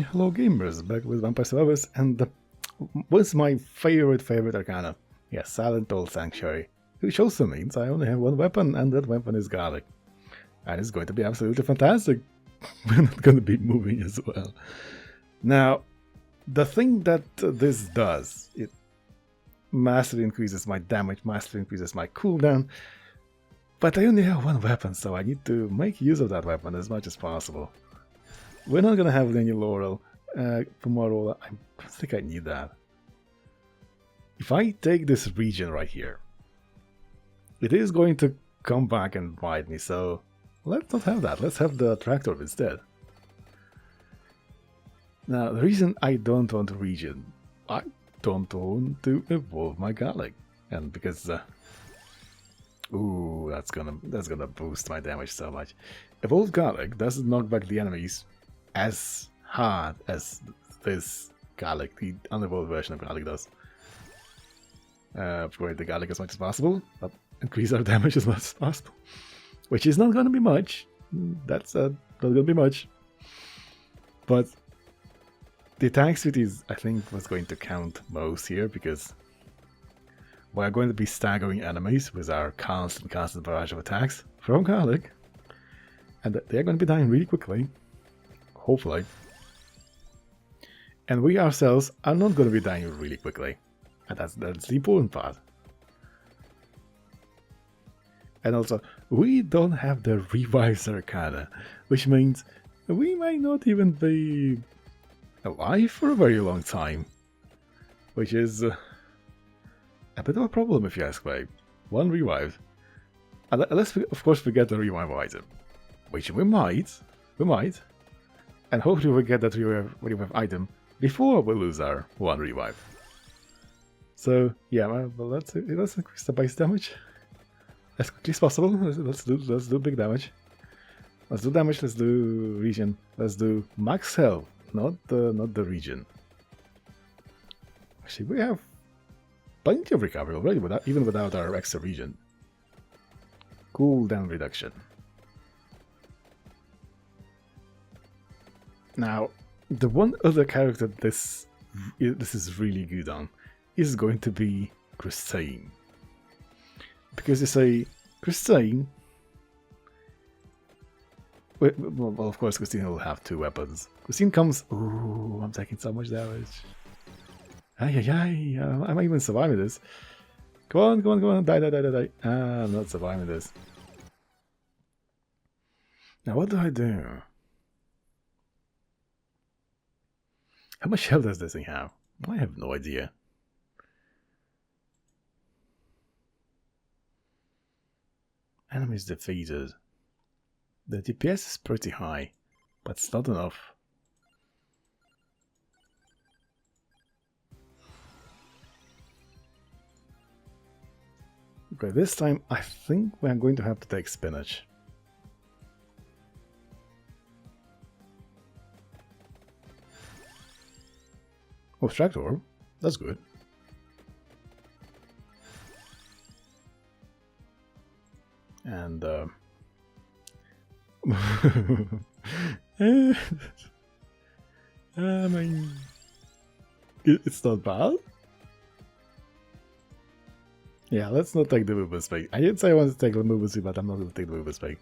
Hello gamers, back with Vampire Survivors, and what's my favorite arcana? Yes, Silent Old Sanctuary. Which also means I only have one weapon, and that weapon is garlic. And it's going to be absolutely fantastic. We're not going to be moving as well. Now, the thing that this does, it massively increases my damage, massively increases my cooldown, but I only have one weapon, so I need to make use of that weapon as much as possible. We're not gonna have any Laurel tomorrow. I don't think I need that. If I take this region right here, it is going to come back and bite me, so let's not have that. Let's have the tractor instead. Now, the reason I don't want a region, I don't want to evolve my garlic, and because ooh, that's gonna boost my damage so much. Evolved garlic doesn't knock back the enemies as hard as this garlic, the unevolved version of garlic does. Upgrade the garlic as much as possible, but increase our damage as much as possible. Which is not going to be much. That's not going to be much. But the attack speed is, I think, what's going to count most here, because we're going to be staggering enemies with our constant barrage of attacks from garlic. And they're going to be dying really quickly. Hopefully. And we ourselves are not going to be dying really quickly. And that's the important part. And also, we don't have the Revive Arcana, which means we might not even be alive for a very long time. Which is a bit of a problem if you ask me. One revive. Unless we, of course, we get the revive item. Which we might. And hopefully we get that revive item before we lose our one revive. So yeah, well, let's increase the base damage as quickly as possible. Let's do big damage. Let's do damage. Let's do region. Let's do max health, not the region. Actually, we have plenty of recovery already, even without our extra region. Cooldown reduction. Now, the one other character this is really good on is going to be Christine. Because you say, Christine... Well, of course, Christine will have two weapons. Christine comes... Ooh, I'm taking so much damage. Ay, I'm even surviving this. Come on, die. I'm not surviving this. Now, what do I do? How much health does this thing have? I have no idea. Enemies defeated. The DPS is pretty high, but it's not enough. Okay, this time I think we're going to have to take spinach. Oh, tractor. That's good. And I mean, it's not bad. Yeah, let's not take the movement speed. I did say I wanted to take the movement speed, but I'm not going to take the movement speed.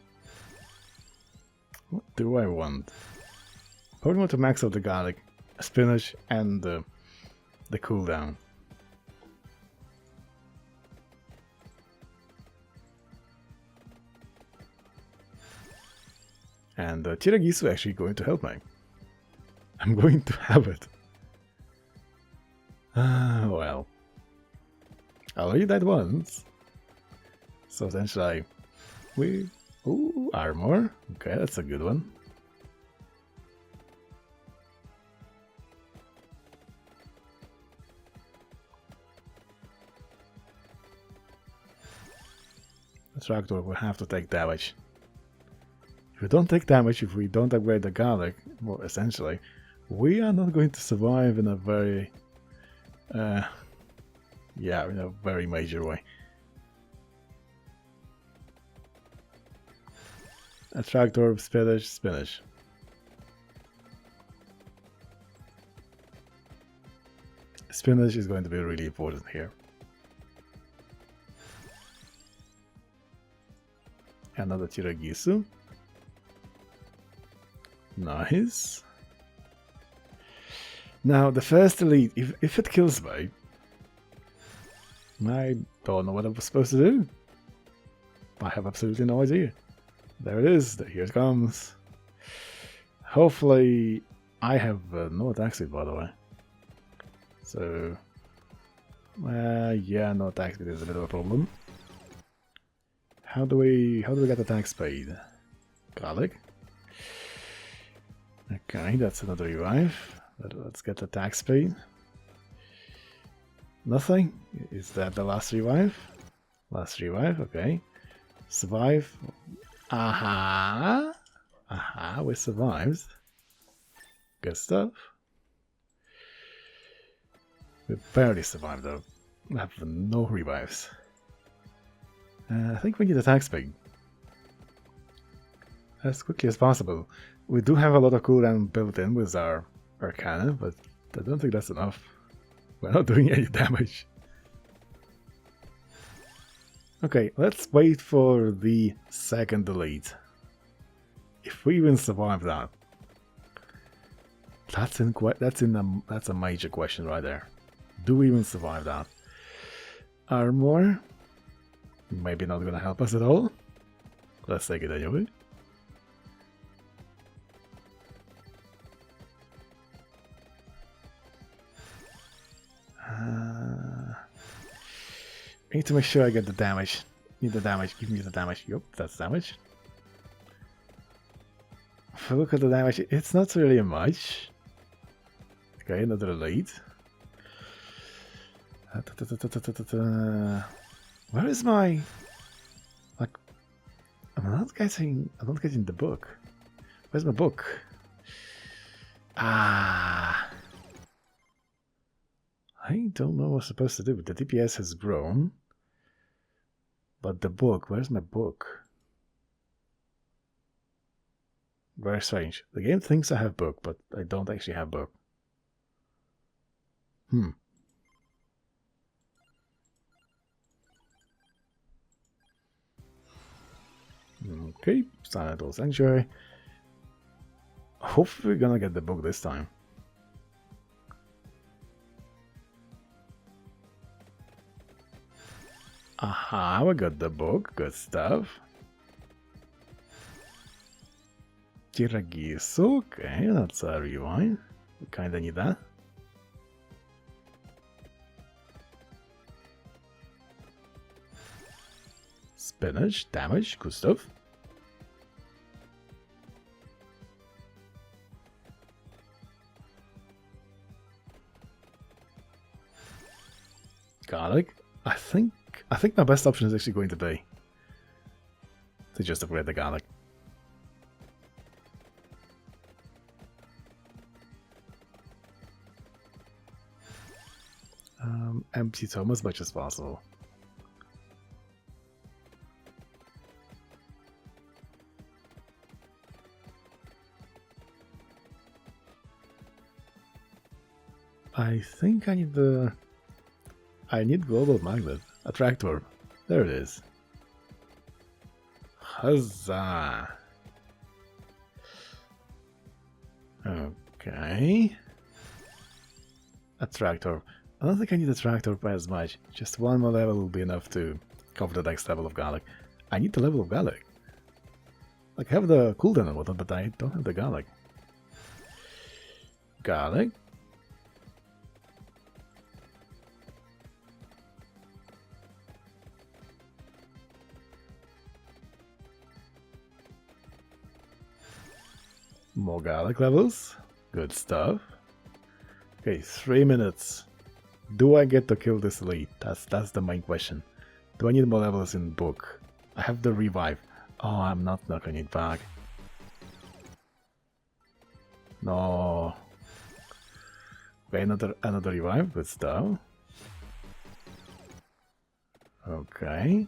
What do I want? I probably want to max out the garlic, spinach, and the cooldown. And Tiragisu actually going to help me. I'm going to have it. Well. I already died once. So essentially, ooh, armor. Okay, that's a good one. The tractor will have to take damage. If we don't take damage, if we don't upgrade the garlic, well, essentially, we are not going to survive in a very, yeah, in a very major way. A tractor, spinach. Spinach is going to be really important here. Another Tiragisu. Nice. Now, the first elite, if it kills me, I don't know what I was supposed to do. I have absolutely no idea. There it is. Here it comes. Hopefully, I have no attack speed, by the way. So, yeah, no attack speed is a bit of a problem. How do we get attack speed? Garlic. Okay, that's another revive. Let's get attack speed. Nothing? Is that the last revive? Last revive, okay. Survive. Aha! Aha, we survived. Good stuff. We barely survived though. We have no revives. I think we need attack speed. As quickly as possible. We do have a lot of cooldown built in with our Arcana, but I don't think that's enough. We're not doing any damage. Okay, let's wait for the second delete. If we even survive that, that's a major question right there. Do we even survive that? Armor, maybe not gonna help us at all. Let's take it anyway. I need to make sure I get the damage. Need the damage. Give me the damage. Yup, that's damage. If I look at the damage, it's not really much. Okay, another elite. Where is my... Like... I'm not getting the book. Where's my book? Ah... I don't know what I'm supposed to do. The DPS has grown. But the book, where's my book? Very strange. The game thinks I have book, but I don't actually have book. Okay, Silent Old Sanctuary. Hopefully we're gonna get the book this time. Aha, we got the book. Good stuff. Tiragisu, okay, that's a rewind. We kinda need that. Spinach, damage, good stuff. Garlic. I think my best option is actually going to be to just upgrade the garlic. Empty tome as much as possible. I think I need global magnet. Attractor. There it is. Huzzah! Okay. Attractor. I don't think I need Attractor by as much. Just one more level will be enough to cover the next level of Garlic. I need the level of Garlic. Like, I have the cooldown and whatnot, but I don't have the Garlic. Garlic. More garlic levels. Good stuff. Okay, 3 minutes. Do I get to kill this elite? That's the main question. Do I need more levels in book? I have the revive. Oh, I'm not knocking it back. No. Okay, another revive. Good stuff. Okay.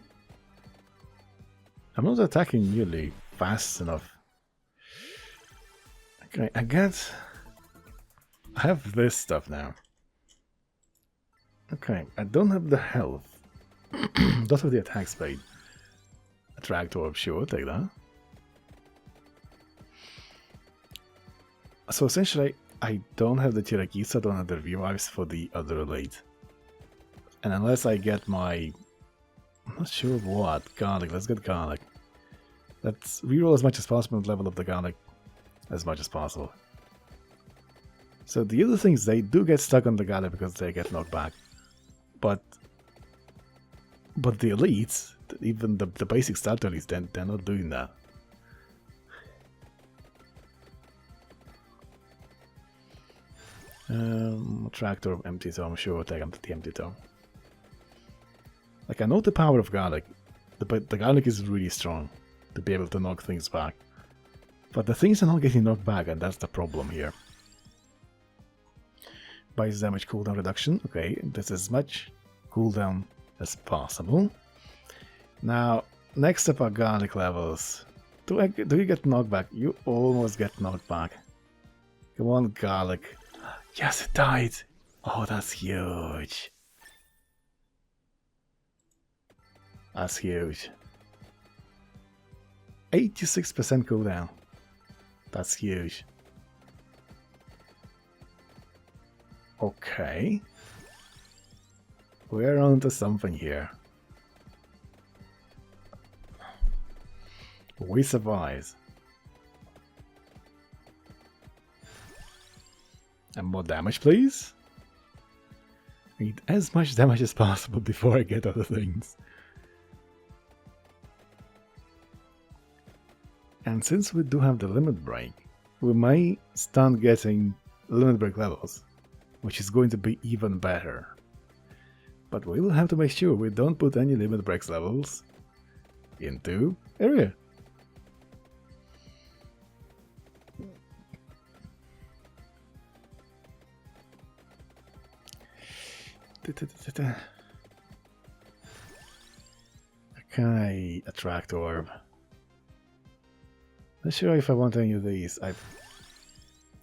I'm not attacking nearly fast enough. Okay, I have this stuff now. Okay, I don't have the health. Don't have the attack speed. Attract orb, sure, take that. So essentially, I don't have the Chirakisa, I don't have the revives for the other elite. And unless I get my... I'm not sure what. Garlic, let's get garlic. Let's reroll as much as possible and level up the garlic as much as possible. So the other things, they do get stuck on the garlic because they get knocked back. But the elites, even the basic starter elites, they're not doing that. Tractor, empty tome, sure, take him to the empty tome. Like, I know the power of garlic, but the garlic is really strong to be able to knock things back. But the things are not getting knocked back, and that's the problem here. Bias damage cooldown reduction, okay, that's as much cooldown as possible. Now, next up are garlic levels. Do you get knocked back? You almost get knocked back. Come on, garlic. Yes, it died! Oh, that's huge. That's huge. 86% cooldown. That's huge. Okay. We're onto something here. We survive. And more damage, please. I need as much damage as possible before I get other things. And since we do have the limit break, we may start getting limit break levels, which is going to be even better. But we will have to make sure we don't put any limit breaks levels into area. Okay, attract orb. Not sure if I want any of these. I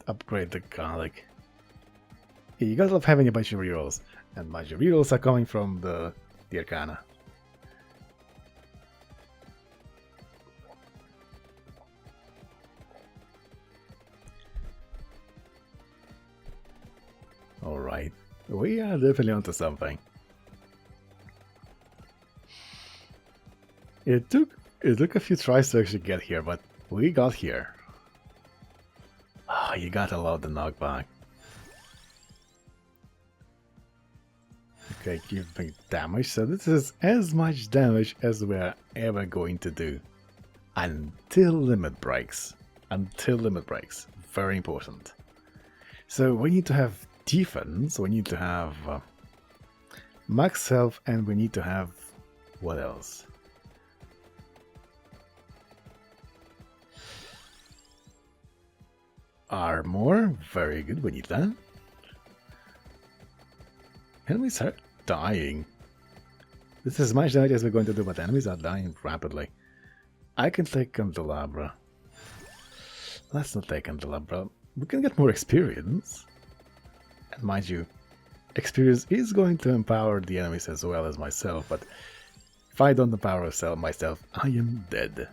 upgrade the garlic. Yeah, you gotta love having a bunch of rerolls, and bunch of rerolls are coming from the Arcana. Alright, we are definitely onto something. It took a few tries to actually get here, but we got here. Ah, oh, you gotta love the knockback. Okay, give me damage, so this is as much damage as we're ever going to do. Until limit breaks. Until limit breaks. Very important. So we need to have defense, we need to have max health, and we need to have... what else? Armor, very good, we need that. Enemies are dying. This is as much damage as we're going to do, but enemies are dying rapidly. I can take Candelabra. Let's not take Candelabra. We can get more experience. And mind you, experience is going to empower the enemies as well as myself, but if I don't empower myself, I am dead.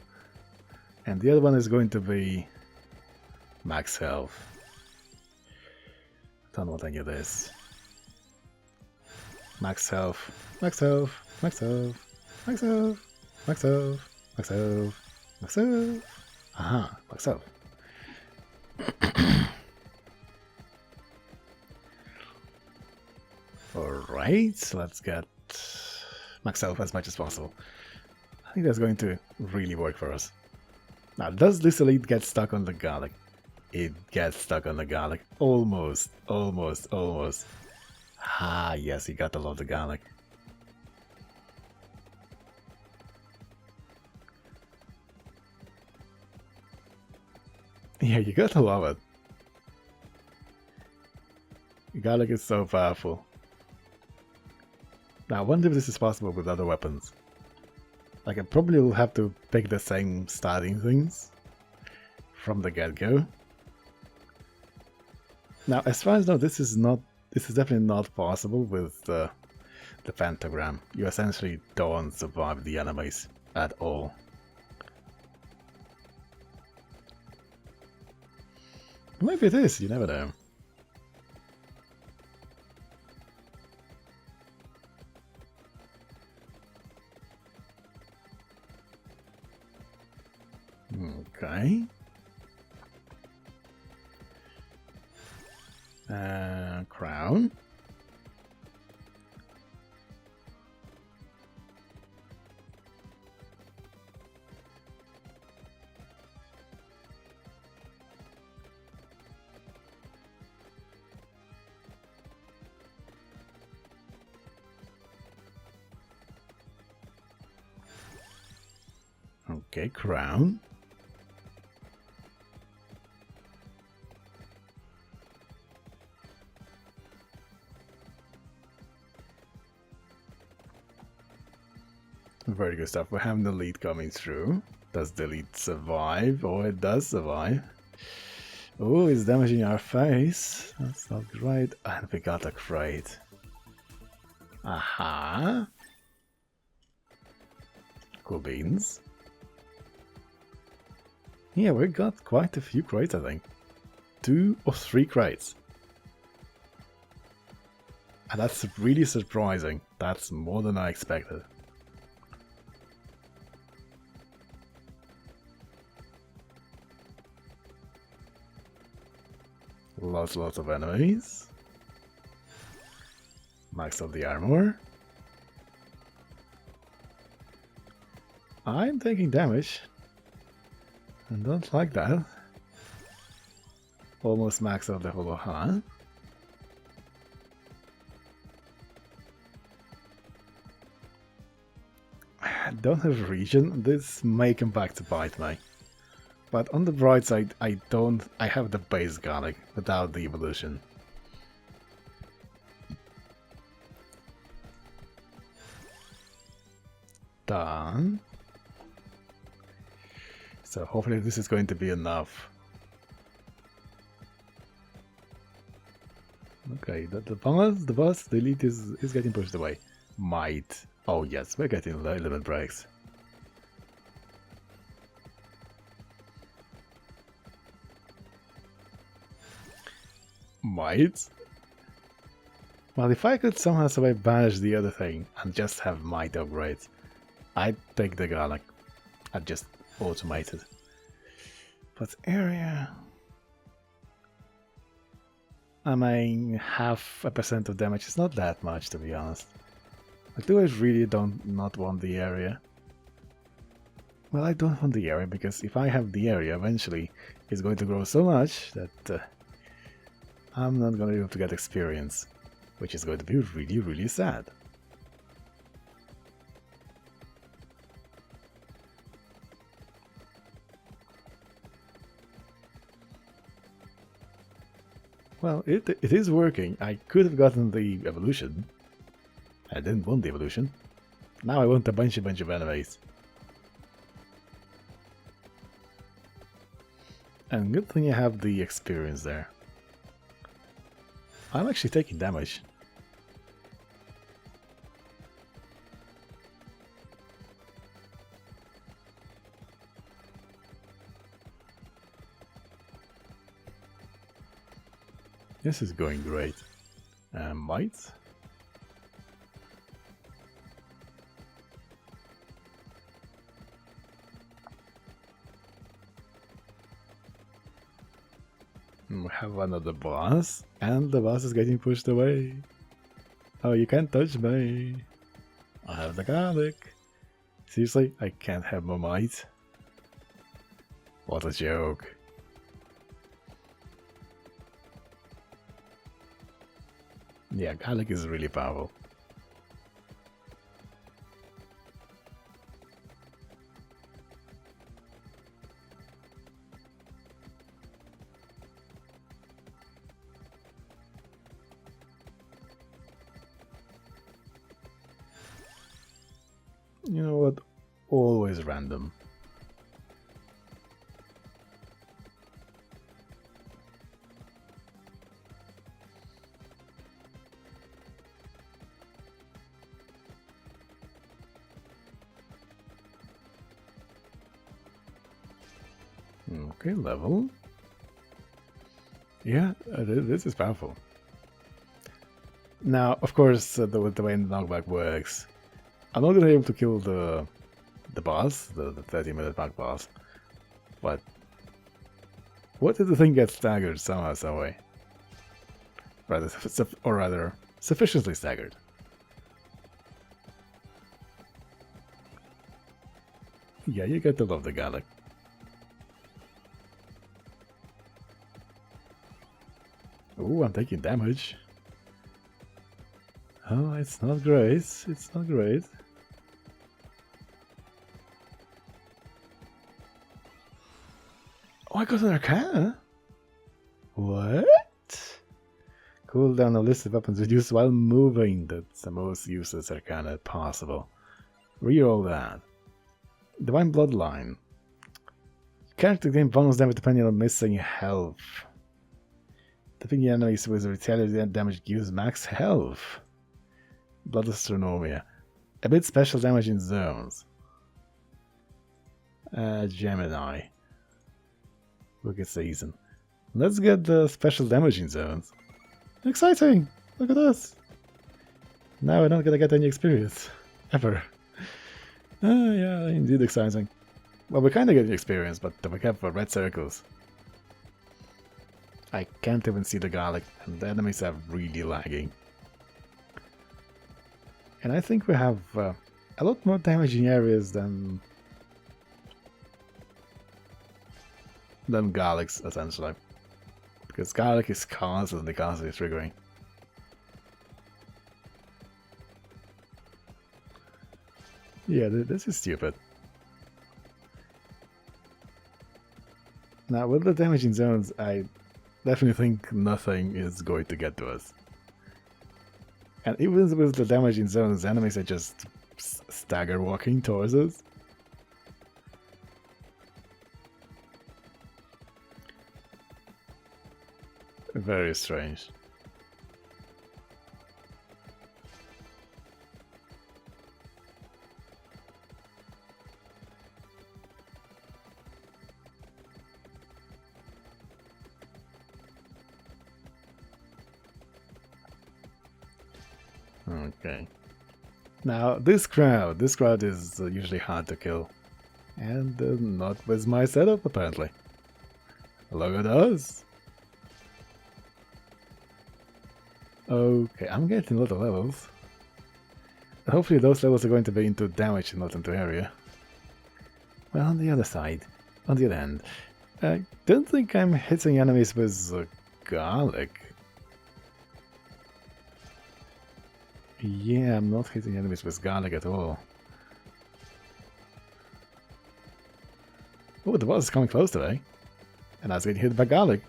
And the other one is going to be max health. Don't want any of this. Max health, max health, max health, max health, max health, max health, max health. Aha, max health. Alright, let's get max health as much as possible. I think that's going to really work for us. Now, does this elite get stuck on the garlic? It gets stuck on the garlic. Almost, almost, almost. Ah, yes, you got to love the garlic. Yeah, you got to love it. Garlic is so powerful. Now, I wonder if this is possible with other weapons. Like, I probably will have to pick the same starting things from the get-go. Now, as far as I know, this is not this is definitely not possible with the pentagram. You essentially don't survive the enemies at all. Maybe it is, you never know. Okay. Crown. Okay, crown. Very good stuff. We're having the lead coming through. Does the lead survive? Oh, it does survive. Oh, it's damaging our face. That's not right. And we got a crate. Aha. Cool beans. Yeah, we got quite a few crates, I think. 2 or 3 crates. And that's really surprising. That's more than I expected. Lots of enemies. Max of the armor. I'm taking damage. And don't like that. Almost max out level, huh? I don't have region. This may come back to bite me. But on the bright side, I have the base garlic without the evolution. Done. So hopefully this is going to be enough. Okay, the boss, the elite is getting pushed away. Might. Oh yes, we're getting limit breaks. Might? Well, if I could somehow banish the other thing and just have might upgrades, I'd take the garlic. I'd just automate it. But area... I mean, 0.5% of damage is not that much, to be honest. Like, do I really not want the area? Well, I don't want the area, because if I have the area, eventually it's going to grow so much that I'm not going to be able to get experience, which is going to be really, really sad. Well, it is working. I could have gotten the evolution. I didn't want the evolution. Now I want a bunch of enemies. And good thing you have the experience there. I'm actually taking damage. This is going great. Might? We have another boss, and the boss is getting pushed away. Oh, you can't touch me. I have the garlic. Seriously, I can't have more might. What a joke. Yeah, garlic is really powerful. You know what? Always random. Okay, level. Yeah, this is powerful. Now, of course, the way the knockback works, I'm not gonna be able to kill the boss, the 30-minute mark boss, but what if the thing gets staggered somehow, some way? Or rather, sufficiently staggered. Yeah, you get to love the garlic. Ooh, I'm taking damage. Oh, it's not great. It's not great. Oh, I got an Arcana? What? Cooldown of listed weapons reduced while moving. That's the most useless Arcana possible. Reroll that. Divine Bloodline. Character gain bonus damage depending on missing health. Defeating enemies with retaliatory damage gives max health. Blood Astronomia. A bit special damage in zones. Gemini. Wicked Season. Let's get the special damage in zones. Exciting! Look at this! Now we're not gonna get any experience. Ever. Yeah, indeed exciting. Well, we're kinda getting experience, but we have red circles. I can't even see the garlic, and the enemies are really lagging. And I think we have a lot more damaging areas than garlics, essentially. Because garlic is constantly triggering. Yeah, this is stupid. Now, with the damaging zones, I definitely think nothing is going to get to us. And even with the damaging zones, enemies are just stagger walking towards us. Very strange. Okay. Now this crowd is usually hard to kill. And not with my setup, apparently. Look at us. Okay, I'm getting a lot of levels. Hopefully those levels are going to be into damage and not into area. Well, on the other side, on the other end, I don't think I'm hitting enemies with garlic. Yeah, I'm not hitting enemies with garlic at all. Oh, the boss is coming close today. And I was getting hit by garlic.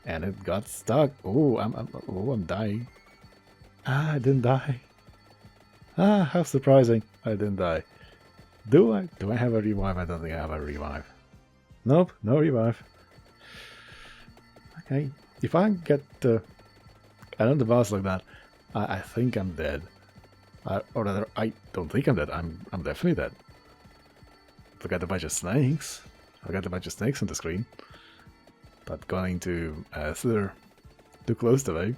And it got stuck. Oh, I'm dying. Ah, I didn't die. Ah, how surprising. I didn't die. Do I have a revive? I don't think I have a revive. Nope, no revive. Okay, if I get another boss like that, I think I'm dead. Or rather, I don't think I'm dead. I'm definitely dead. Forgot a bunch of snakes. I got a bunch of snakes on the screen. But going to Slither too close to me.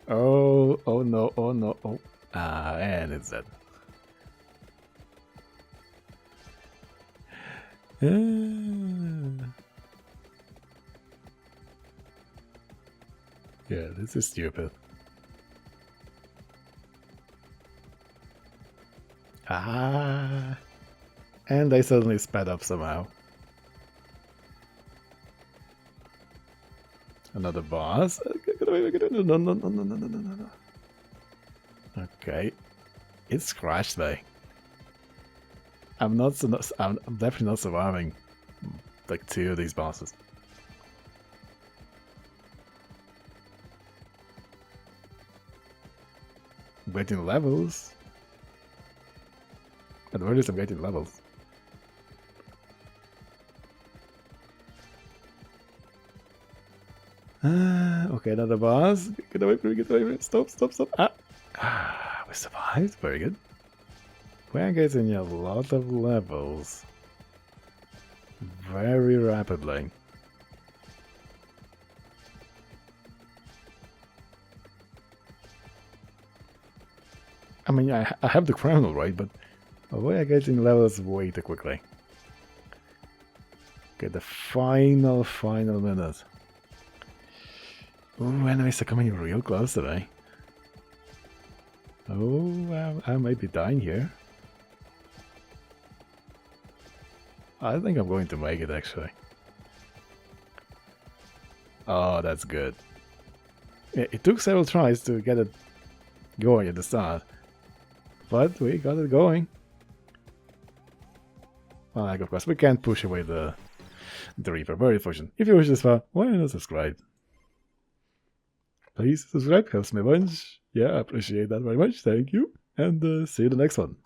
Oh no, oh no, oh. And it's dead. Yeah, this is stupid. And I suddenly sped up somehow. Another boss. Get away, get away. No. Okay. It's crashed me. I'm definitely not surviving like 2 of these bosses. I'm getting levels. At the very least, I'm getting levels. Okay, another boss. Get away from me, get away from me. Stop. We survived. Very good. We're getting a lot of levels very rapidly. I mean, I have the criminal right, but we are getting levels way too quickly. Okay, the final minute. Oh, enemies are coming real close today. Oh, I might be dying here. I think I'm going to make it, actually. Oh, that's good. It took several tries to get it going at the start, but we got it going. Well, like, of course, we can't push away the Reaper. Very fortunate. If you wish this far, why not subscribe? Please subscribe, helps me a bunch. Yeah, I appreciate that very much. Thank you, and see you in the next one.